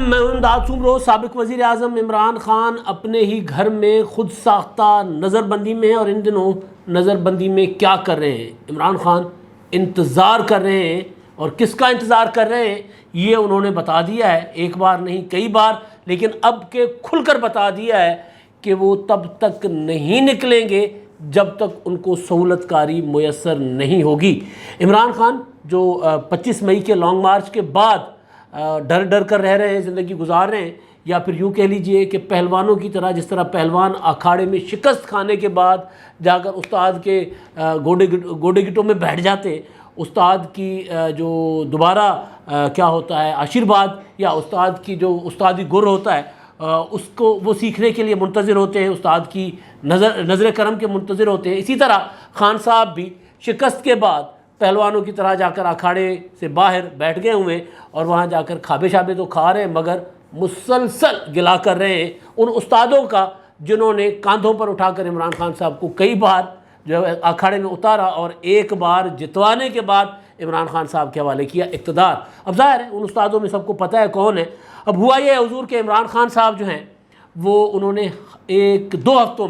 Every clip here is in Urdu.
میں ہوں امداد سومرو۔ سابق وزیر اعظم عمران خان اپنے ہی گھر میں خود ساختہ نظر بندی میں ہیں، اور ان دنوں نظر بندی میں کیا کر رہے ہیں؟ عمران خان انتظار کر رہے ہیں، اور کس کا انتظار کر رہے ہیں یہ انہوں نے بتا دیا ہے، ایک بار نہیں کئی بار، لیکن اب کے کھل کر بتا دیا ہے کہ وہ تب تک نہیں نکلیں گے جب تک ان کو سہولت کاری میسر نہیں ہوگی۔ عمران خان جو 25 مئی کے لانگ مارچ کے بعد ڈر ڈر کر رہ رہے ہیں، زندگی گزار رہے ہیں، یا پھر یوں کہہ لیجئے کہ پہلوانوں کی طرح، جس طرح پہلوان اکھاڑے میں شکست کھانے کے بعد جا کر استاد کے گوڈے گٹوں میں بیٹھ جاتے، استاد کی جو دوبارہ کیا ہوتا ہے آشیرواد، یا استاد کی جو استادی گر ہوتا ہے اس کو وہ سیکھنے کے لیے منتظر ہوتے ہیں، استاد کی نظر کرم کے منتظر ہوتے ہیں، اسی طرح خان صاحب بھی شکست کے بعد پہلوانوں کی طرح جا کر اکھاڑے سے باہر بیٹھ گئے ہوئے، اور وہاں جا کر کھابے شابے تو کھا رہے ہیں، مگر مسلسل گلا کر رہے ہیں ان استادوں کا جنہوں نے کاندھوں پر اٹھا کر عمران خان صاحب کو کئی بار جو اکھاڑے میں اتارا، اور ایک بار جتوانے کے بعد عمران خان صاحب کے حوالے کیا اقتدار۔ اب ظاہر ہے ان استادوں میں سب کو پتہ ہے کون ہے۔ اب ہوا یہ حضور کہ عمران خان صاحب جو ہیں وہ انہوں نے دو ہفتوں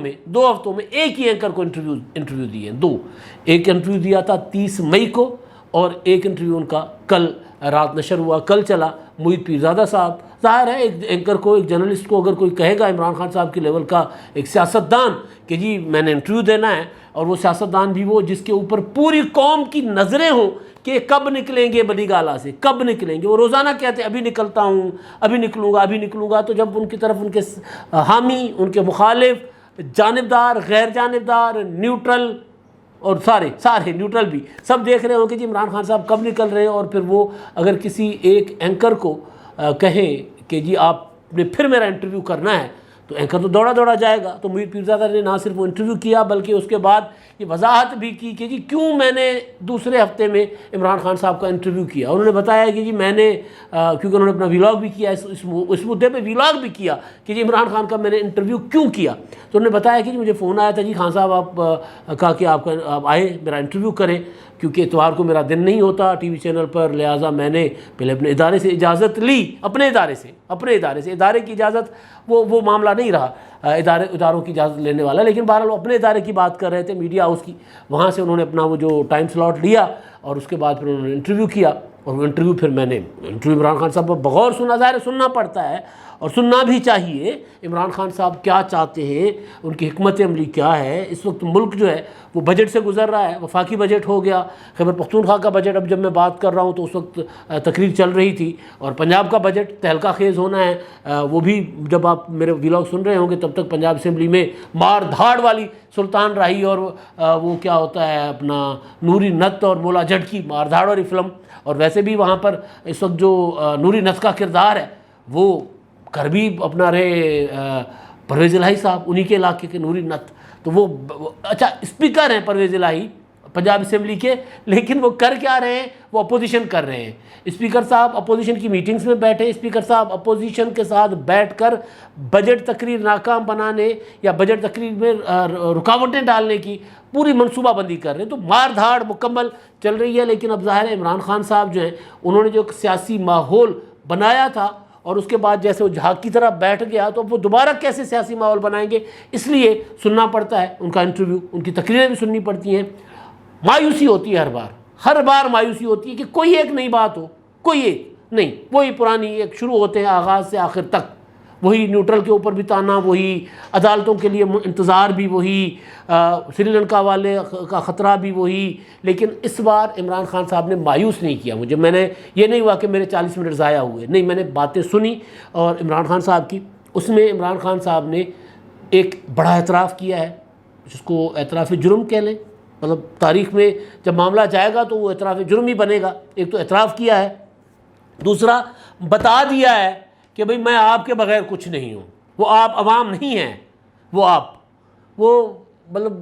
میں ایک ہی اینکر کو انٹرویو دیے ہیں، ایک انٹرویو دیا تھا 30 مئی کو، اور ایک انٹرویو ان کا کل رات نشر ہوا، کل چلا۔ محیط پیرزادہ صاحب، ظاہر ہے ایک اینکر کو، ایک جرنلسٹ کو اگر کوئی کہے گا عمران خان صاحب کے لیول کا ایک سیاستدان کہ جی میں نے انٹرویو دینا ہے، اور وہ سیاستدان بھی وہ جس کے اوپر پوری قوم کی نظریں ہوں کہ کب نکلیں گے بلی گالا سے، کب نکلیں گے، وہ روزانہ کہتے ہیں ابھی نکلتا ہوں، ابھی نکلوں گا، تو جب ان کی طرف ان کے حامی، ان کے مخالف، جانبدار، غیر جانبدار، نیوٹرل، اور سارے نیوٹرل بھی سب دیکھ رہے ہوں کہ جی عمران خان صاحب کب نکل رہے ہیں، اور پھر وہ اگر کسی ایک اینکر کو کہیں کہ جی آپ نے پھر میرا انٹرویو کرنا ہے، تو اینکر تو دوڑا جائے گا۔ تو محیط پیرزادہ نے نہ صرف وہ انٹرویو کیا بلکہ اس کے بعد یہ وضاحت بھی کی کہ جی کیوں میں نے دوسرے ہفتے میں عمران خان صاحب کا انٹرویو کیا۔ انہوں نے بتایا کہ جی میں نے کیونکہ انہوں نے اپنا ویلاگ بھی کیا، اس مدعے پہ ویلاگ بھی کیا کہ جی عمران خان کا میں نے انٹرویو کیوں کیا، تو انہوں نے بتایا کہ جی مجھے فون آیا تھا، جی خان صاحب آپ کہا کہ آپ آئے میرا انٹرویو کریں، کیونکہ اتوار کو میرا دن نہیں ہوتا ٹی وی چینل پر، لہٰذا میں نے پہلے اپنے ادارے سے اجازت لی، اپنے ادارے کی اجازت، وہ معاملہ نہیں رہا اداروں کی اجازت لینے والا، لیکن بہرحال وہ اپنے ادارے کی بات کر رہے تھے، میڈیا ہاؤس کی، وہاں سے انہوں نے اپنا وہ جو ٹائم سلاٹ لیا، اور اس کے بعد پھر انہوں نے انٹرویو کیا، اور وہ انٹرویو پھر میں نے عمران خان صاحب بغور سنا، ظاہر سننا پڑتا ہے اور سننا بھی چاہیے عمران خان صاحب کیا چاہتے ہیں، ان کی حکمت عملی کیا ہے۔ اس وقت ملک جو ہے وہ بجٹ سے گزر رہا ہے، وفاقی بجٹ ہو گیا، خیبر پختونخوا کا بجٹ اب جب میں بات کر رہا ہوں تو اس وقت تقریر چل رہی تھی، اور پنجاب کا بجٹ تہلکہ خیز ہونا ہے، وہ بھی جب آپ میرے ویلاگ سن رہے ہوں گے تب تک پنجاب اسمبلی میں مار دھاڑ والی سلطان راہی اور وہ کیا ہوتا ہے اپنا نوری نت اور مولا جٹ کی مار دھاڑ والی فلم، اور ویسے بھی وہاں پر اس وقت جو نوری نت کا کردار ہے وہ گھر بھی اپنا رہے پرویز الہی صاحب، انہی کے علاقے کے نوری نت، تو وہ اچھا اسپیکر ہیں پرویز الہی پنجاب اسمبلی کے، لیکن وہ کر کیا رہے ہیں، وہ اپوزیشن کر رہے ہیں۔ اسپیکر صاحب اپوزیشن کی میٹنگز میں بیٹھے، اسپیکر صاحب اپوزیشن کے ساتھ بیٹھ کر بجٹ تقریر ناکام بنانے یا بجٹ تقریر میں رکاوٹیں ڈالنے کی پوری منصوبہ بندی کر رہے ہیں، تو مار دھاڑ مکمل چل رہی ہے۔ لیکن اب ظاہر ہے عمران خان صاحب جو ہیں انہوں نے جو ایک سیاسی ماحول بنایا تھا، اور اس کے بعد جیسے وہ جھاگ کی طرح بیٹھ گیا، تو اب وہ دوبارہ کیسے سیاسی ماحول بنائیں گے، اس لیے سننا پڑتا ہے ان کا انٹرویو، ان کی تقریریں بھی سننی پڑتی ہیں۔ مایوسی ہوتی ہے ہر بار مایوسی ہوتی ہے کہ کوئی ایک نئی بات ہو، کوئی ایک نہیں، وہی پرانی ایک شروع ہوتے ہیں آغاز سے آخر تک، وہی نیوٹرل کے اوپر بھی تانا، وہی عدالتوں کے لیے انتظار بھی وہی، سری لنکا والے کا خطرہ بھی وہی۔ لیکن اس بار عمران خان صاحب نے مایوس نہیں کیا مجھے، میں نے یہ نہیں ہوا کہ میرے 40 منٹ ضائع ہوئے، نہیں، میں نے باتیں سنی اور عمران خان صاحب کی، اس میں عمران خان صاحب نے ایک بڑا اعتراف کیا ہے، جس کو اعتراف جرم کہہ لیں، مطلب تاریخ میں جب معاملہ جائے گا تو وہ اعتراف جرم ہی بنے گا۔ ایک تو اعتراف کیا ہے، دوسرا بتا دیا ہے کہ بھئی میں آپ کے بغیر کچھ نہیں ہوں، وہ آپ عوام نہیں ہیں، وہ مطلب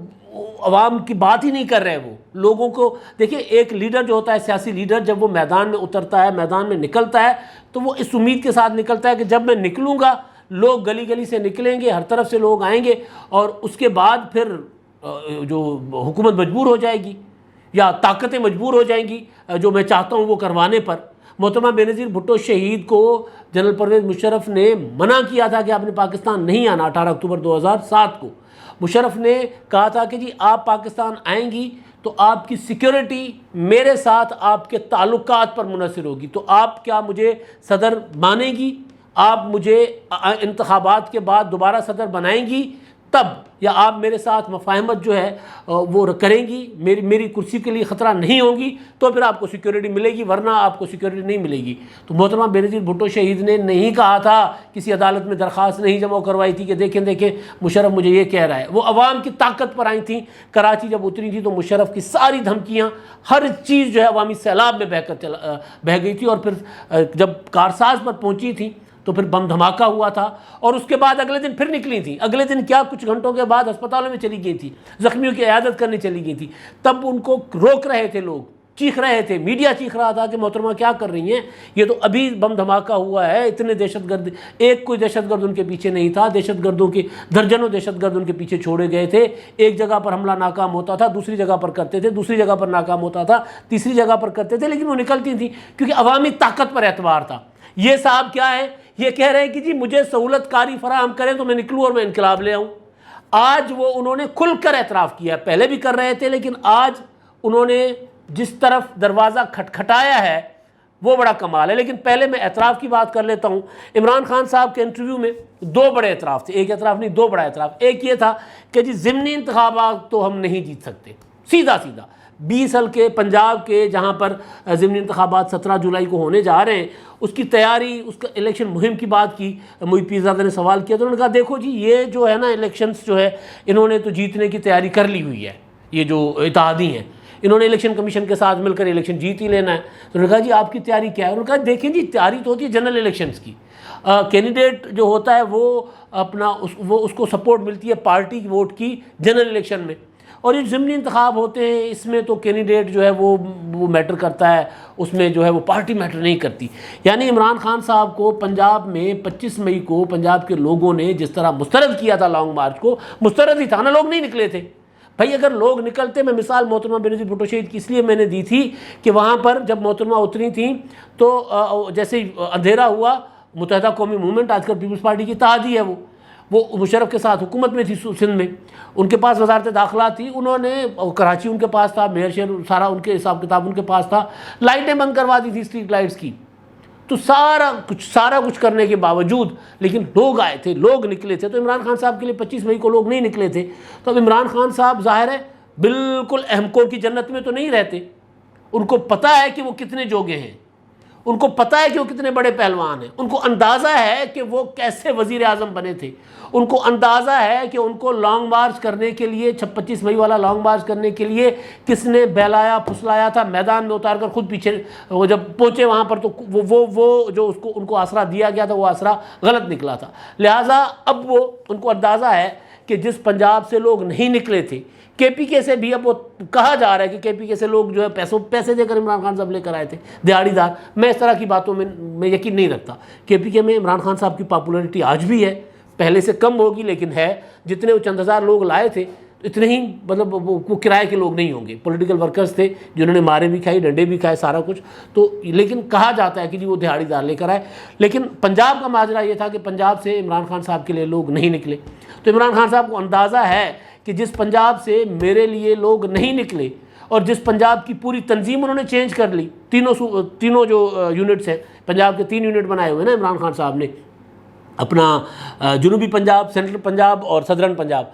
عوام کی بات ہی نہیں کر رہے، وہ لوگوں کو دیکھیں، ایک لیڈر جو ہوتا ہے، سیاسی لیڈر، جب وہ میدان میں اترتا ہے، میدان میں نکلتا ہے، تو وہ اس امید کے ساتھ نکلتا ہے کہ جب میں نکلوں گا لوگ گلی گلی سے نکلیں گے، ہر طرف سے لوگ آئیں گے، اور اس کے بعد پھر جو حکومت مجبور ہو جائے گی یا طاقتیں مجبور ہو جائیں گی جو میں چاہتا ہوں وہ کروانے پر، محترمہ بینظیر بھٹو شہید کو جنرل پرویز مشرف نے منع کیا تھا کہ آپ نے پاکستان نہیں آنا 18 اکتوبر 2007 کو. مشرف نے کہا تھا کہ جی آپ پاکستان آئیں گی تو آپ کی سیکیورٹی میرے ساتھ آپ کے تعلقات پر منحصر ہوگی. تو آپ کیا مجھے صدر مانیں گی؟ آپ مجھے انتخابات کے بعد دوبارہ صدر بنائیں گی تب، یا آپ میرے ساتھ مفاہمت جو ہے وہ کریں گی، میری کرسی کے لیے خطرہ نہیں ہوگی تو پھر آپ کو سیکیورٹی ملے گی، ورنہ آپ کو سیکیورٹی نہیں ملے گی. تو محترمہ بینظیر بھٹو شہید نے نہیں کہا تھا، کسی عدالت میں درخواست نہیں جمع کروائی تھی کہ دیکھیں مشرف مجھے یہ کہہ رہا ہے. وہ عوام کی طاقت پر آئی تھیں. کراچی جب اتری تھی تو مشرف کی ساری دھمکیاں، ہر چیز جو ہے عوامی سیلاب میں بہہ گئی تھی. اور پھر جب کارساز پر پہنچی تھیں تو پھر بم دھماکہ ہوا تھا، اور اس کے بعد اگلے دن پھر نکلی تھیں. اگلے دن کیا کچھ گھنٹوں کے بعد ہسپتالوں میں چلی گئی تھی، زخمیوں کی عیادت کرنے چلی گئی تھی. تب ان کو روک رہے تھے لوگ، چیخ رہے تھے، میڈیا چیخ رہا تھا کہ محترمہ کیا کر رہی ہیں، یہ تو ابھی بم دھماکہ ہوا ہے. اتنے دہشت گرد، ایک کوئی دہشت گرد ان کے پیچھے نہیں تھا، دہشت گردوں کے درجنوں دہشت گرد ان کے پیچھے چھوڑے گئے تھے. ایک جگہ پر حملہ ناکام ہوتا تھا، دوسری جگہ پر کرتے تھے، دوسری جگہ پر ناکام ہوتا تھا، تیسری جگہ پر کرتے تھے، لیکن وہ نکلتی تھیں کیونکہ عوامی طاقت پر اعتبار تھا. یہ صاحب کیا ہے، یہ کہہ رہے ہیں کہ جی مجھے سہولت کاری فراہم کریں تو میں نکلوں اور میں انقلاب لے آؤں. آج وہ انہوں نے کھل کر اعتراف کیا. پہلے بھی کر رہے تھے، لیکن آج انہوں نے جس طرف دروازہ کھٹکھٹایا ہے وہ بڑا کمال ہے. لیکن پہلے میں اعتراف کی بات کر لیتا ہوں. عمران خان صاحب کے انٹرویو میں دو بڑے اعتراف تھے، ایک اعتراف نہیں، دو بڑا اعتراف. ایک یہ تھا کہ جی ضمنی انتخابات تو ہم نہیں جیت سکتے، سیدھا 20 حلقے پنجاب کے جہاں پر ضمنی انتخابات 17 جولائی کو ہونے جا رہے ہیں، اس کی تیاری، اس کا الیکشن مہم کی بات کی. محب پیرزادہ نے سوال کیا تو انہوں نے کہا دیکھو جی یہ جو ہے نا الیکشنز جو ہے انہوں نے تو جیتنے کی تیاری کر لی ہوئی ہے، یہ جو اتحادی ہیں انہوں نے الیکشن کمیشن کے ساتھ مل کر الیکشن جیت ہی لینا ہے. تو انہوں نے کہا جی آپ کی تیاری کیا ہے؟ انہوں نے کہا دیکھیں جی تیاری تو ہوتی ہے جنرل الیکشنز کی. کینڈیڈیٹ جو ہوتا ہے وہ اپنا اس کو سپورٹ ملتی ہے پارٹی ووٹ کی جنرل الیکشن میں، اور یہ ضمنی انتخاب ہوتے ہیں اس میں تو کینڈیڈیٹ جو ہے وہ میٹر کرتا ہے، اس میں جو ہے وہ پارٹی میٹر نہیں کرتی. یعنی عمران خان صاحب کو پنجاب میں 25 مئی کو پنجاب کے لوگوں نے جس طرح مسترد کیا تھا لانگ مارچ کو، مسترد ہی تھا نا، لوگ نہیں نکلے تھے. بھائی اگر لوگ نکلتے، میں مثال محترمہ بینظیر بھٹو شہید کی اس لیے میں نے دی تھی کہ وہاں پر جب محترمہ اتری تھیں تو جیسے اندھیرا ہوا، متحدہ قومی موومنٹ آج کل پیپلز پارٹی کی اتحادی ہے، وہ مشرف کے ساتھ حکومت میں تھی سندھ میں، ان کے پاس وزارت داخلہ تھی، انہوں نے کراچی ان کے پاس تھا، میئر شہر سارا ان کے حساب کتاب ان کے پاس تھا، لائٹیں بند کروا دی تھی اسٹریٹ لائٹس کی. تو سارا کچھ کرنے کے باوجود لیکن لوگ آئے تھے، لوگ نکلے تھے. تو عمران خان صاحب کے لیے 25 مئی کو لوگ نہیں نکلے تھے. تو اب عمران خان صاحب ظاہر ہے بالکل احمقوں کی جنت میں تو نہیں رہتے. ان کو پتہ ہے کہ وہ کتنے جوگے ہیں، ان کو پتہ ہے کہ وہ کتنے بڑے پہلوان ہیں، ان کو اندازہ ہے کہ وہ کیسے وزیر اعظم بنے تھے، ان کو اندازہ ہے کہ ان کو لانگ مارچ کرنے کے لیے 25 مئی والا لانگ مارچ کرنے کے لیے کس نے بہلایا پھسلایا تھا، میدان میں اتار کر خود پیچھے وہ جب پہنچے وہاں پر تو وہ جو ان کو آسرا دیا گیا تھا وہ آسرا غلط نکلا تھا. لہٰذا اب وہ ان کو اندازہ ہے کہ جس پنجاب سے لوگ نہیں نکلے تھے، کے پی کے سے بھی اب وہ کہا جا رہا ہے کہ کے پی کے سے لوگ جو ہے پیسے دے کر عمران خان صاحب لے کر آئے تھے، دیہڑی دار. میں اس طرح کی باتوں میں یقین نہیں رکھتا. کے پی کے میں عمران خان صاحب کی پاپولرٹی آج بھی ہے، پہلے سے کم ہوگی لیکن ہے. جتنے وہ چند ہزار لوگ لائے تھے اتنے ہی مطلب وہ کرائے کے لوگ نہیں ہوں گے، پولیٹیکل ورکرز تھے جنہوں نے مارے بھی کھائی، ڈنڈے بھی کھائے، سارا کچھ. تو لیکن کہا جاتا ہے کہ جی وہ دیہڑی دار لے کر آئے. لیکن پنجاب کا ماجرا یہ تھا کہ پنجاب سے عمران خان صاحب کے لیے لوگ نہیں نکلے. تو عمران خان صاحب کو اندازہ ہے کہ جس پنجاب سے میرے لیے لوگ نہیں نکلے اور جس پنجاب کی پوری تنظیم انہوں نے چینج کر لی، تینوں جو یونٹس ہیں، پنجاب کے 3 یونٹ بنائے ہوئے نا عمران خان صاحب نے، اپنا جنوبی پنجاب، سینٹرل پنجاب اور سدرن پنجاب.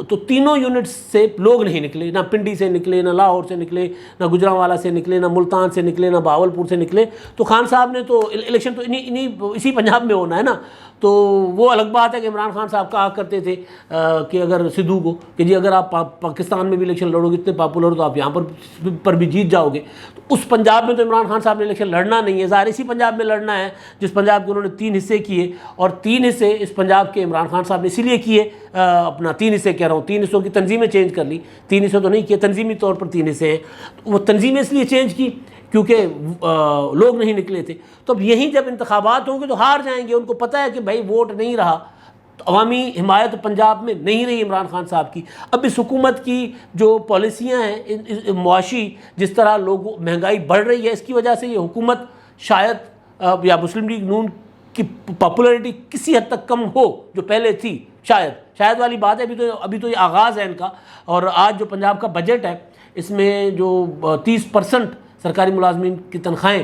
تو تینوں یونٹس سے لوگ نہیں نکلے، نہ پنڈی سے نکلے، نہ لاہور سے نکلے، نہ گجرانوالہ سے نکلے، نہ ملتان سے نکلے، نہ باولپور سے نکلے. تو خان صاحب نے تو الیکشن تو اسی پنجاب میں ہونا ہے نا. تو وہ الگ بات ہے کہ عمران خان صاحب کہا کرتے تھے کہ اگر سدھو کو کہ جی اگر آپ پاکستان میں بھی الیکشن لڑو گے اتنے پاپولر ہو تو آپ یہاں پر بھی جیت جاؤ گے. تو اس پنجاب میں تو عمران خان صاحب نے الیکشن لڑنا نہیں ہے، ظاہر اسی پنجاب میں لڑنا ہے جس پنجاب کے انہوں نے 3 حصے کیے، اور 3 حصے اس پنجاب کے عمران خان صاحب نے اسی لیے کیے، اپنا 3 حصے کہہ رہا ہوں، 3 حصوں کی تنظیمیں چینج کر لی، 3 حصے تو نہیں کیے، تنظیمی طور پر 3 حصے ہیں. وہ تنظیمیں اس لیے چینج کی کیونکہ لوگ نہیں نکلے تھے. تو اب یہیں جب انتخابات ہوں گے تو ہار جائیں گے. ان کو پتہ ہے کہ بھائی ووٹ نہیں رہا، تو عوامی حمایت پنجاب میں نہیں رہی عمران خان صاحب کی. اب اس حکومت کی جو پالیسیاں ہیں معاشی، جس طرح مہنگائی بڑھ رہی ہے، اس کی وجہ سے یہ حکومت شاید یا مسلم لیگ نون کی پاپولیرٹی کسی حد تک کم ہو جو پہلے تھی، شاید والی بات ہے. ابھی تو یہ آغاز ہے ان کا. اور آج جو پنجاب کا بجٹ ہے اس میں جو 30% سرکاری ملازمین کی تنخواہیں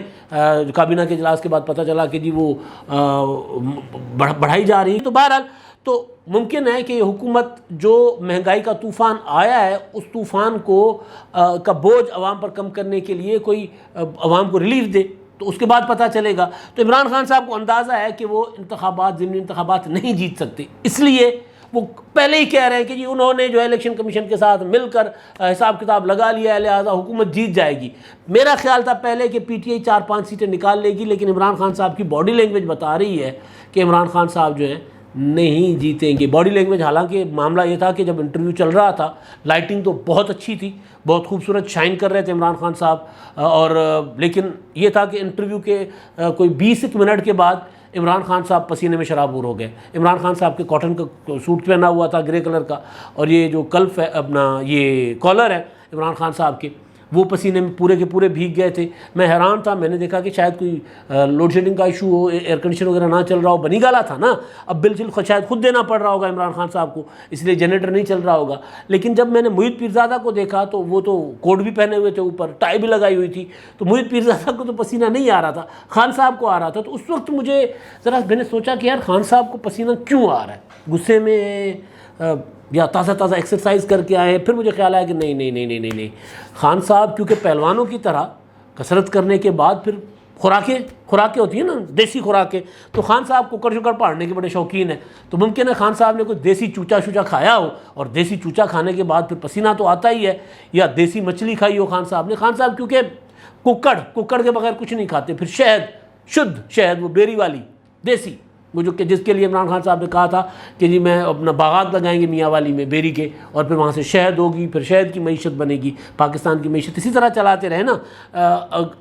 جو کابینہ کے اجلاس کے بعد پتہ چلا کہ جی وہ بڑھائی جا رہی ہیں. تو بہرحال تو ممکن ہے کہ یہ حکومت جو مہنگائی کا طوفان آیا ہے اس طوفان کو کا بوجھ عوام پر کم کرنے کے لیے کوئی عوام کو ریلیف دے، تو اس کے بعد پتہ چلے گا. تو عمران خان صاحب کو اندازہ ہے کہ وہ ضمنی انتخابات نہیں جیت سکتے، اس لیے وہ پہلے ہی کہہ رہے ہیں کہ جی انہوں نے جو ہے الیکشن کمیشن کے ساتھ مل کر حساب کتاب لگا لیا ہے، لہٰذا حکومت جیت جائے گی. میرا خیال تھا پہلے کہ پی ٹی آئی 4-5 سیٹیں نکال لے گی، لیکن عمران خان صاحب کی باڈی لینگویج بتا رہی ہے کہ عمران خان صاحب جو ہیں نہیں جیتیں گے. باڈی لینگویج، حالانکہ معاملہ یہ تھا کہ جب انٹرویو چل رہا تھا لائٹنگ تو بہت اچھی تھی، بہت خوبصورت شائن کر رہے تھے عمران خان صاحب، اور لیکن یہ تھا کہ انٹرویو کے کوئی 20 منٹ کے بعد عمران خان صاحب پسینے میں شرابور ہو گئے. عمران خان صاحب کے کاٹن کا سوٹ پہنا ہوا تھا گرے کلر کا، اور یہ جو کلف ہے اپنا یہ کالر ہے عمران خان صاحب کے، وہ پسینے میں پورے کے پورے بھیگ گئے تھے. میں حیران تھا، میں نے دیکھا کہ شاید کوئی لوڈ شیڈنگ کا ایشو ہو، ایئر کنڈیشن وغیرہ نہ چل رہا ہو. بنی گالا تھا نا، اب بل شاید خود دینا پڑ رہا ہوگا عمران خان صاحب کو، اس لیے جنریٹر نہیں چل رہا ہوگا. لیکن جب میں نے محیط پیرزادہ کو دیکھا تو وہ تو کوٹ بھی پہنے ہوئے تھے، اوپر ٹائی بھی لگائی ہوئی تھی، تو محیط پیرزادہ کو تو پسینہ نہیں آ رہا تھا، خان صاحب کو آ رہا تھا. تو اس وقت مجھے ذرا میں نے سوچا کہ یار خان صاحب کو پسینہ کیوں آ رہا ہے، غصے میں یا تازہ ایکسرسائز کر کے آئے. پھر مجھے خیال آیا کہ نہیں، خان صاحب کیونکہ پہلوانوں کی طرح کسرت کرنے کے بعد پھر خوراکیں ہوتی ہیں نا، دیسی خوراکیں، تو خان صاحب کوکر شکر پاڑنے کے بڑے شوقین ہیں. تو ممکن ہے خان صاحب نے کوئی دیسی چوچا کھایا ہو، اور دیسی چوچا کھانے کے بعد پھر پسینہ تو آتا ہی ہے، یا دیسی مچھلی کھائی ہو خان صاحب نے. خان صاحب کیونکہ ککڑ کے بغیر کچھ نہیں کھاتے. پھر شدھ شہد، وہ بیری والی دیسی، وہ جو کہ جس کے لیے عمران خان صاحب نے کہا تھا کہ جی میں اپنا باغات لگائیں گے میاں والی میں بیری کے، اور پھر وہاں سے شہد ہوگی، پھر شہد کی معیشت بنے گی. پاکستان کی معیشت اسی طرح چلاتے رہے نا،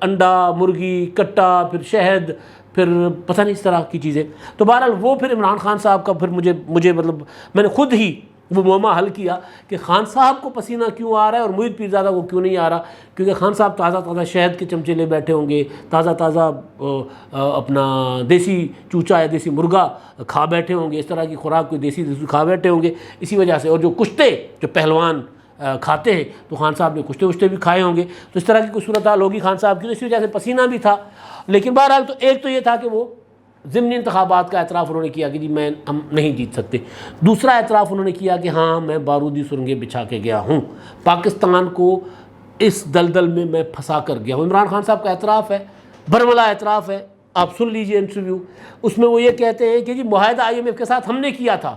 انڈا، مرغی، کٹا، پھر شہد، پھر پتہ نہیں اس طرح کی چیزیں. تو بہرحال وہ پھر عمران خان صاحب کا پھر مجھے مطلب میں نے خود ہی وہ معمہ حل کیا کہ خان صاحب کو پسینہ کیوں آ رہا ہے اور محیط پیرزادہ کو کیوں نہیں آ رہا. کیونکہ خان صاحب تازہ شہد کے چمچے لے بیٹھے ہوں گے، تازہ اپنا دیسی چوچا یا دیسی مرغا کھا بیٹھے ہوں گے، اس طرح کی خوراک کوئی دیسی کھا بیٹھے ہوں گے اسی وجہ سے. اور جو کشتے جو پہلوان کھاتے ہیں تو خان صاحب نے کشتے بھی کھائے ہوں گے، تو اس طرح کی کوئی صورتحال ہوگی خان صاحب کی، تو اسی وجہ سے پسینہ بھی تھا. لیکن بہرحال تو ایک تو یہ تھا کہ وہ ضمنی انتخابات کا اعتراف انہوں نے کیا کہ جی ہم نہیں جیت سکتے. دوسرا اعتراف انہوں نے کیا کہ ہاں میں بارودی سرنگیں بچھا کے گیا ہوں، پاکستان کو اس دلدل میں میں پھنسا کر گیا ہوں. عمران خان صاحب کا اعتراف ہے، برملا اعتراف ہے، آپ سن لیجئے انٹرویو. اس میں وہ یہ کہتے ہیں کہ جی معاہدہ IMF کے ساتھ ہم نے کیا تھا،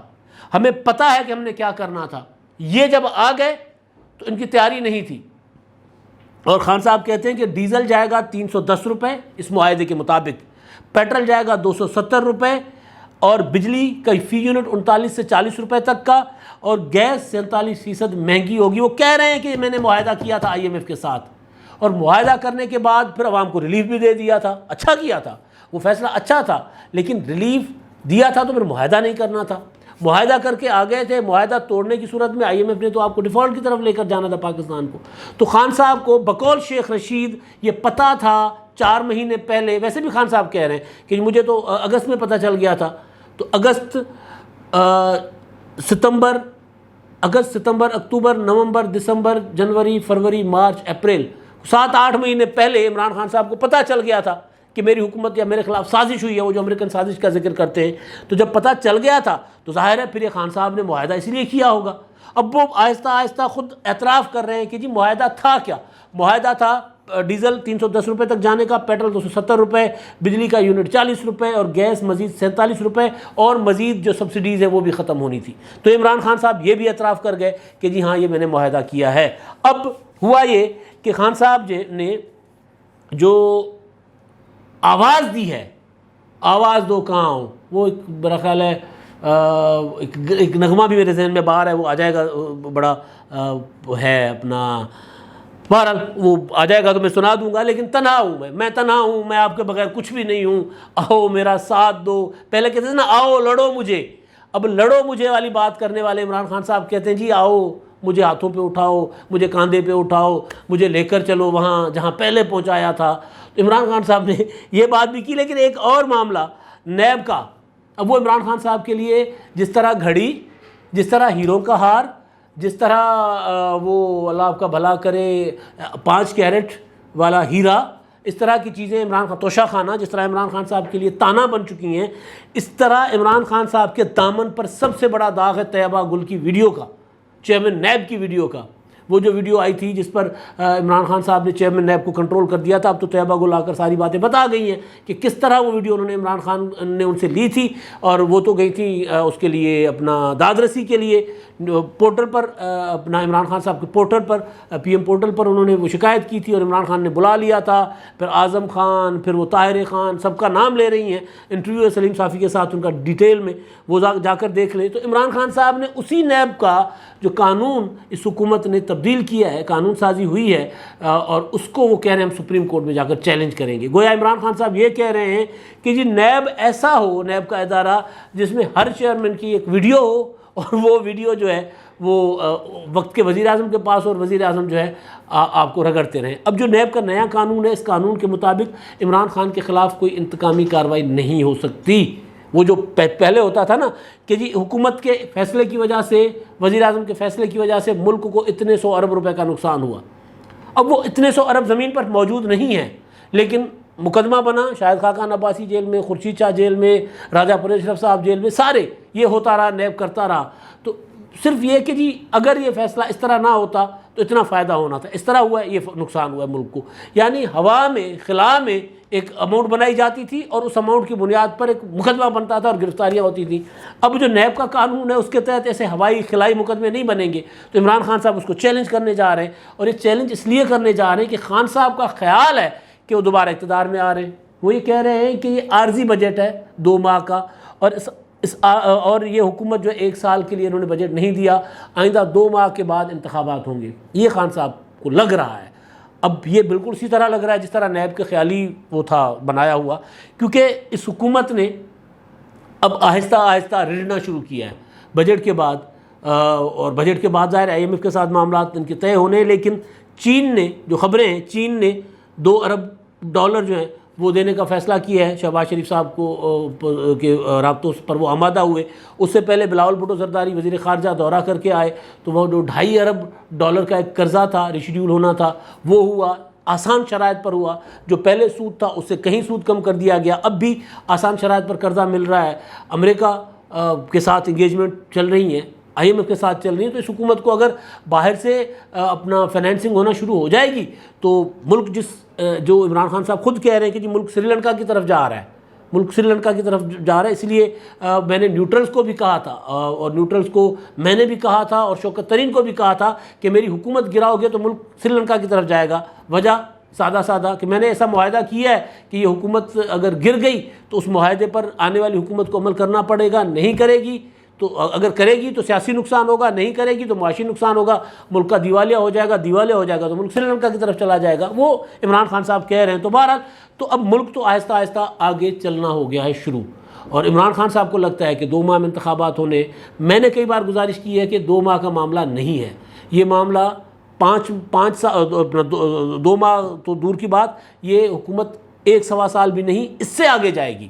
ہمیں پتہ ہے کہ ہم نے کیا کرنا تھا، یہ جب آ گئے تو ان کی تیاری نہیں تھی. اور خان صاحب کہتے ہیں کہ ڈیزل جائے گا 310 روپے اس معاہدے کے مطابق، پیٹرول جائے گا 270 روپے، اور بجلی کا فی یونٹ 39 سے 40 روپے تک کا، اور گیس 47% مہنگی ہوگی. وہ کہہ رہے ہیں کہ میں نے معاہدہ کیا تھا IMF کے ساتھ، اور معاہدہ کرنے کے بعد پھر عوام کو ریلیف بھی دے دیا تھا. اچھا کیا تھا، وہ فیصلہ اچھا تھا، لیکن ریلیف دیا تھا تو پھر معاہدہ نہیں کرنا تھا. معاہدہ کر کے آ گئے تھے، معاہدہ توڑنے کی صورت میں IMF نے تو آپ کو ڈیفالٹ کی طرف لے کر جانا تھا پاکستان کو. تو خان صاحب کو بقول شیخ رشید یہ پتہ تھا 4 مہینے پہلے. ویسے بھی خان صاحب کہہ رہے ہیں کہ مجھے تو اگست میں پتہ چل گیا تھا. تو اگست، ستمبر، اکتوبر، نومبر، دسمبر، جنوری، فروری، مارچ، اپریل، 7-8 مہینے پہلے عمران خان صاحب کو پتہ چل گیا تھا کہ میری حکومت یا میرے خلاف سازش ہوئی ہے، وہ جو امریکن سازش کا ذکر کرتے ہیں. تو جب پتہ چل گیا تھا تو ظاہر ہے پھر یہ خان صاحب نے معاہدہ اس لیے کیا ہوگا. اب وہ آہستہ خود اعتراف کر رہے ہیں کہ جی معاہدہ تھا کیا. معاہدہ تھا ڈیزل 310 روپے تک جانے کا، پیٹرول 270 روپے، بجلی کا یونٹ 40 روپے، اور گیس مزید 47 روپے، اور مزید جو سبسڈیز ہیں وہ بھی ختم ہونی تھی. تو عمران خان صاحب یہ بھی اعتراف کر گئے کہ جی ہاں یہ میں نے معاہدہ کیا ہے. اب ہوا یہ کہ خان صاحب نے جو آواز دی ہے، آواز دو کہاں ہوں، وہ ایک میرا خیال ہے ایک نغمہ بھی میرے ذہن میں باہر ہے، وہ آ جائے گا، بڑا ہے اپنا، بہرحال وہ آ جائے گا تو میں سنا دوں گا. لیکن تنہا ہوں میں تنہا ہوں، میں آپ کے بغیر کچھ بھی نہیں ہوں، آؤ میرا ساتھ دو. پہلے کہتے تھے نا آؤ لڑو مجھے، اب لڑو مجھے والی بات کرنے والے عمران خان صاحب کہتے ہیں جی آؤ مجھے ہاتھوں پہ اٹھاؤ، مجھے کاندھے پہ اٹھاؤ، مجھے لے کر چلو وہاں جہاں پہلے پہنچایا تھا۔ تو عمران خان صاحب نے یہ بات بھی کی، لیکن ایک اور معاملہ نیب کا، اب وہ عمران خان صاحب کے لیے جس طرح گھڑی، جس طرح ہیروں کا ہار، جس طرح وہ اللہ آپ کا بھلا کرے 5 کیرٹ والا ہیرا، اس طرح کی چیزیں عمران خان، توشہ خانہ جس طرح عمران خان صاحب کے لیے تانا بن چکی ہیں، اس طرح عمران خان صاحب کے دامن پر سب سے بڑا داغ ہے طیبہ گل کی ویڈیو کا، چیئرمین نیب کی ویڈیو کا۔ وہ جو ویڈیو آئی تھی جس پر عمران خان صاحب نے چیئرمین نیب کو کنٹرول کر دیا تھا، اب تو طیبہ گل آ کر ساری باتیں بتا گئی ہیں کہ کس طرح وہ ویڈیو انہوں نے عمران خان نے ان سے لی تھی، اور وہ تو گئی تھی اس کے لیے اپنا داد رسی کے لیے پورٹل پر، اپنا عمران خان صاحب کے پورٹل پر، پی ایم پورٹل پر انہوں نے وہ شکایت کی تھی، اور عمران خان نے بلا لیا تھا، پھر اعظم خان، پھر وہ طاہر خان، سب کا نام لے رہی ہیں، انٹرویو ہے سلیم صافی کے ساتھ ان کا ڈیٹیل میں، وہ جا کر دیکھ لیں۔ تو عمران خان صاحب نے اسی نیب کا جو قانون اس حکومت نے تبدیل کیا ہے، قانون سازی ہوئی ہے، اور اس کو وہ کہہ رہے ہیں ہم سپریم کورٹ میں جا کر چیلنج کریں گے۔ گویا عمران خان صاحب یہ کہہ رہے ہیں کہ جی نیب ایسا ہو، نیب کا ادارہ جس میں ہر چیئرمین کی ایک ویڈیو ہو، اور وہ ویڈیو جو ہے وہ وقت کے وزیر اعظم کے پاس، اور وزیر اعظم جو ہے آپ کو رگڑتے رہیں۔ اب جو نیب کا نیا قانون ہے، اس قانون کے مطابق عمران خان کے خلاف کوئی انتقامی کارروائی نہیں ہو سکتی۔ وہ جو پہلے ہوتا تھا نا کہ جی حکومت کے فیصلے کی وجہ سے، وزیر اعظم کے فیصلے کی وجہ سے ملک کو اتنے 100 ارب روپے کا نقصان ہوا، اب وہ اتنے 100 ارب زمین پر موجود نہیں ہیں، لیکن مقدمہ بنا، شاہد خاقان عباسی جیل میں، خورشید شاہ جیل میں، راجہ پرویز اشرف صاحب جیل میں، سارے یہ ہوتا رہا، نیب کرتا رہا۔ تو صرف یہ کہ جی اگر یہ فیصلہ اس طرح نہ ہوتا تو اتنا فائدہ ہونا تھا، اس طرح ہوا ہے، یہ نقصان ہوا ہے ملک کو۔ یعنی ہوا میں، خلا میں ایک اماؤنٹ بنائی جاتی تھی، اور اس اماؤنٹ کی بنیاد پر ایک مقدمہ بنتا تھا اور گرفتاریاں ہوتی تھیں۔ اب جو نیب کا قانون ہے اس کے تحت ایسے ہوائی خلائی مقدمے نہیں بنیں گے، تو عمران خان صاحب اس کو چیلنج کرنے جا رہے ہیں، اور یہ چیلنج اس لیے کرنے جا رہے ہیں کہ خان صاحب کا خیال ہے کہ وہ دوبارہ اقتدار میں آ رہے ہیں۔ وہ یہ کہہ رہے ہیں کہ یہ عارضی بجٹ ہے 2 ماہ کا، اور یہ حکومت جو 1 سال کے لیے انہوں نے بجٹ نہیں دیا، آئندہ 2 ماہ کے بعد انتخابات ہوں گے، یہ خان صاحب کو لگ رہا ہے۔ اب یہ بالکل اسی طرح لگ رہا ہے جس طرح نیب کے خیالی وہ تھا بنایا ہوا، کیونکہ اس حکومت نے اب آہستہ آہستہ رڑنا شروع کیا ہے بجٹ کے بعد، اور بجٹ کے بعد ظاہر IMF کے ساتھ معاملات ان کے طے ہونے ہیں، لیکن چین نے، جو خبریں ہیں، چین نے $2 ارب جو ہیں وہ دینے کا فیصلہ کیا ہے شہباز شریف صاحب کو کے رابطوں پر وہ آمادہ ہوئے۔ اس سے پہلے بلاول بھٹو زرداری وزیر خارجہ دورہ کر کے آئے، تو وہ جو $2.5 ارب کا ایک قرضہ تھا، ریشیڈیول ہونا تھا، وہ ہوا، آسان شرائط پر ہوا۔ جو پہلے سود تھا اس سے کہیں سود کم کر دیا گیا، اب بھی آسان شرائط پر قرضہ مل رہا ہے۔ امریکہ کے ساتھ انگیجمنٹ چل رہی ہیں، IMF کے ساتھ چل رہی ہیں، تو اس حکومت کو اگر باہر سے اپنا فائنینسنگ ہونا شروع ہو جائے گی تو ملک جو عمران خان صاحب خود کہہ رہے ہیں کہ جی ملک سری لنکا کی طرف جا رہا ہے، ملک سری لنکا کی طرف جا رہا ہے۔ اس لیے میں نے نیوٹرلز کو بھی کہا تھا، اور نیوٹرلز کو میں نے بھی کہا تھا، اور شوکت ترین کو بھی کہا تھا کہ میری حکومت گراؤ گے تو ملک سری لنکا کی طرف جائے گا۔ وجہ سادہ کہ میں نے ایسا معاہدہ کیا ہے کہ یہ حکومت اگر گر گئی تو اس معاہدے پر آنے والی حکومت کو عمل کرنا پڑے گا، نہیں کرے گی تو اگر کرے گی تو سیاسی نقصان ہوگا، نہیں کرے گی تو معاشی نقصان ہوگا، ملک کا دیوالیہ ہو جائے گا تو ملک سری لنکا کی طرف چلا جائے گا، وہ عمران خان صاحب کہہ رہے ہیں۔ تو بہرحال تو اب ملک تو آہستہ آہستہ آگے چلنا ہو گیا ہے شروع، اور عمران خان صاحب کو لگتا ہے کہ 2 ماہ میں انتخابات ہونے، میں نے کئی بار گزارش کی ہے کہ 2 ماہ کا معاملہ نہیں ہے، یہ معاملہ 2 ماہ تو دور کی بات، یہ حکومت 1-1.25 سال بھی نہیں، اس سے آگے جائے گی،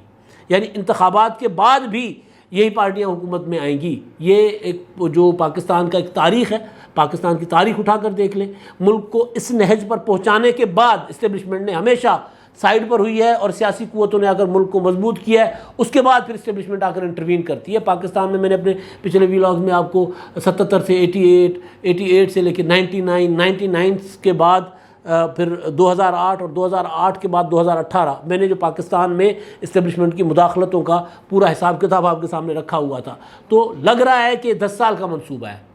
یعنی انتخابات کے بعد بھی یہی پارٹیاں حکومت میں آئیں گی۔ یہ ایک جو پاکستان کا ایک تاریخ ہے، پاکستان کی تاریخ اٹھا کر دیکھ لیں، ملک کو اس نہج پر پہنچانے کے بعد اسٹیبلشمنٹ نے ہمیشہ سائیڈ پر ہوئی ہے، اور سیاسی قوتوں نے آ کر ملک کو مضبوط کیا ہے، اس کے بعد پھر اسٹیبلشمنٹ آ کر انٹروین کرتی ہے۔ پاکستان میں نے اپنے پچھلے ویلاگز میں آپ کو 77 سے 88 سے لے کے 99 کے بعد پھر 2008 اور 2008 کے بعد 2018 میں نے جو پاکستان میں اسٹیبلشمنٹ کی مداخلتوں کا پورا حساب کتاب آپ کے سامنے رکھا ہوا تھا، تو لگ رہا ہے کہ 10 سال کا منصوبہ ہے۔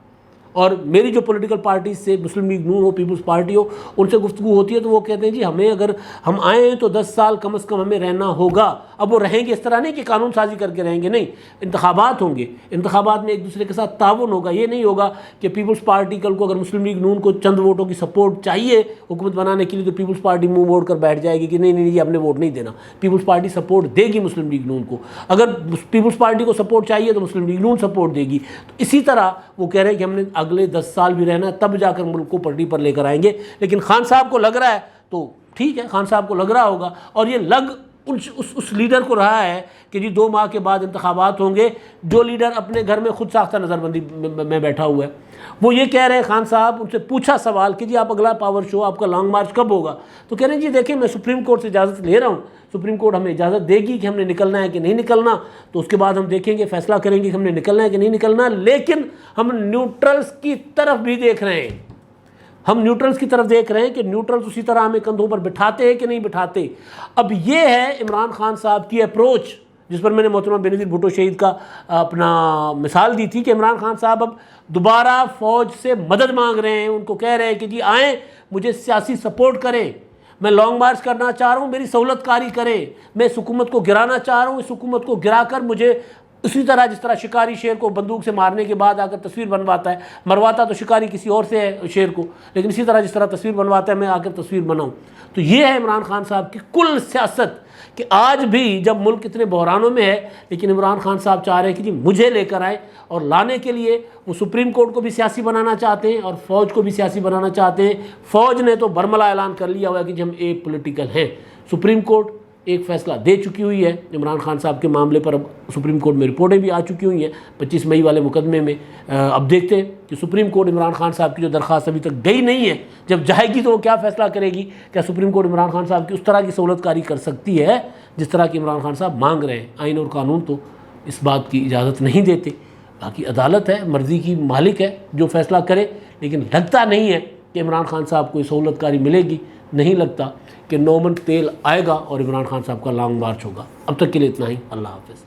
اور میری جو پولیٹیکل پارٹیز سے، مسلم لیگ نون ہو، پیپلز پارٹی ہو، ان سے گفتگو ہوتی ہے تو وہ کہتے ہیں جی ہمیں اگر ہم آئیں ہیں تو 10 سال کم از کم ہمیں رہنا ہوگا۔ اب وہ رہیں گے اس طرح نہیں کہ قانون سازی کر کے رہیں گے، نہیں، انتخابات ہوں گے، انتخابات میں ایک دوسرے کے ساتھ تعاون ہوگا۔ یہ نہیں ہوگا کہ پیپلز پارٹی کل کو اگر مسلم لیگ نون کو چند ووٹوں کی سپورٹ چاہیے حکومت بنانے کے لیے تو پیپلز پارٹی منہ موڑ کر بیٹھ جائے گی کہ نہیں یہ ہم نے ووٹ نہیں دینا۔ پیپلز پارٹی سپورٹ دے گی مسلم لیگ نون کو، اگر پیپلز پارٹی کو سپورٹ چاہیے تو مسلم لیگ نون سپورٹ دے گی۔ تو اسی طرح وہ کہہ رہے ہیں کہ ہم نے اگلے 10 سال بھی رہنا ہے تب جا کر ملک کو پٹری پر لے کر آئیں گے. لیکن خان صاحب کو لگ رہا ہے تو ٹھیک ہے, خان صاحب کو لگ رہا ہوگا, اور یہ لگ اس لیڈر کو رہا ہے کہ جی 2 ماہ کے بعد انتخابات ہوں گے. جو لیڈر اپنے گھر میں خود ساختہ نظر بندی میں بیٹھا ہوا ہے, وہ یہ کہہ رہے ہیں, خان صاحب ان سے پوچھا سوال کہ جی آپ اگلا پاور شو, آپ کا لانگ مارچ کب ہوگا؟ تو کہہ رہے ہیں جی دیکھیں میں سپریم کورٹ سے اجازت لے رہا ہوں, سپریم کورٹ ہمیں اجازت دے گی کہ ہم نے نکلنا ہے کہ نہیں نکلنا, تو اس کے بعد ہم دیکھیں گے, فیصلہ کریں گے کہ ہم نے نکلنا ہے کہ نہیں نکلنا. لیکن ہم نیوٹرلز کی طرف بھی دیکھ رہے ہیں, ہم نیوٹرلز کی طرف دیکھ رہے ہیں کہ نیوٹرلز اسی طرح ہمیں کندھوں پر بٹھاتے ہیں کہ نہیں بٹھاتے. اب یہ ہے عمران خان صاحب کی اپروچ, جس پر میں نے محترمہ بینظیر بھٹو شہید کا اپنا مثال دی تھی کہ عمران خان صاحب اب دوبارہ فوج سے مدد مانگ رہے ہیں. ان کو کہہ رہے ہیں کہ جی آئیں مجھے سیاسی سپورٹ کریں, میں لانگ مارچ کرنا چاہ رہا ہوں, میری سہولت کاری کریں, میں اس حکومت کو گرانا چاہ رہا ہوں, اس حکومت کو گرا کر مجھے اسی طرح جس طرح شکاری شیر کو بندوق سے مارنے کے بعد آ کر تصویر بنواتا ہے, مرواتا تو شکاری کسی اور سے ہے شیر کو, لیکن اسی طرح جس طرح تصویر بنواتا ہے میں آ کر تصویر بناؤں. تو یہ ہے عمران خان صاحب کی کل سیاست, کہ آج بھی جب ملک اتنے بحرانوں میں ہے لیکن عمران خان صاحب چاہ رہے ہیں کہ جی مجھے لے کر آئے, اور لانے کے لیے وہ سپریم کورٹ کو بھی سیاسی بنانا چاہتے ہیں اور فوج کو بھی سیاسی بنانا چاہتے ہیں. فوج نے تو برملا اعلان کر لیا ہوا ہے کہ جی ہم ایک پولیٹیکل ہیں. سپریم کورٹ ایک فیصلہ دے چکی ہوئی ہے عمران خان صاحب کے معاملے پر, اب سپریم کورٹ میں رپورٹیں بھی آ چکی ہوئی ہیں 25 مئی والے مقدمے میں. اب دیکھتے ہیں کہ سپریم کورٹ عمران خان صاحب کی جو درخواست ابھی تک گئی نہیں ہے, جب جائے گی تو وہ کیا فیصلہ کرے گی. کیا سپریم کورٹ عمران خان صاحب کی اس طرح کی سہولت کاری کر سکتی ہے جس طرح کی عمران خان صاحب مانگ رہے ہیں؟ آئین اور قانون تو اس بات کی اجازت نہیں دیتے. باقی عدالت ہے, مرضی کی مالک ہے, جو فیصلہ کرے. لیکن لگتا نہیں ہے کہ عمران خان صاحب کو یہ سہولت کاری ملے گی. نہیں لگتا کہ 9 من تیل آئے گا اور عمران خان صاحب کا لانگ مارچ ہوگا. اب تک کے لیے اتنا ہی. اللہ حافظ.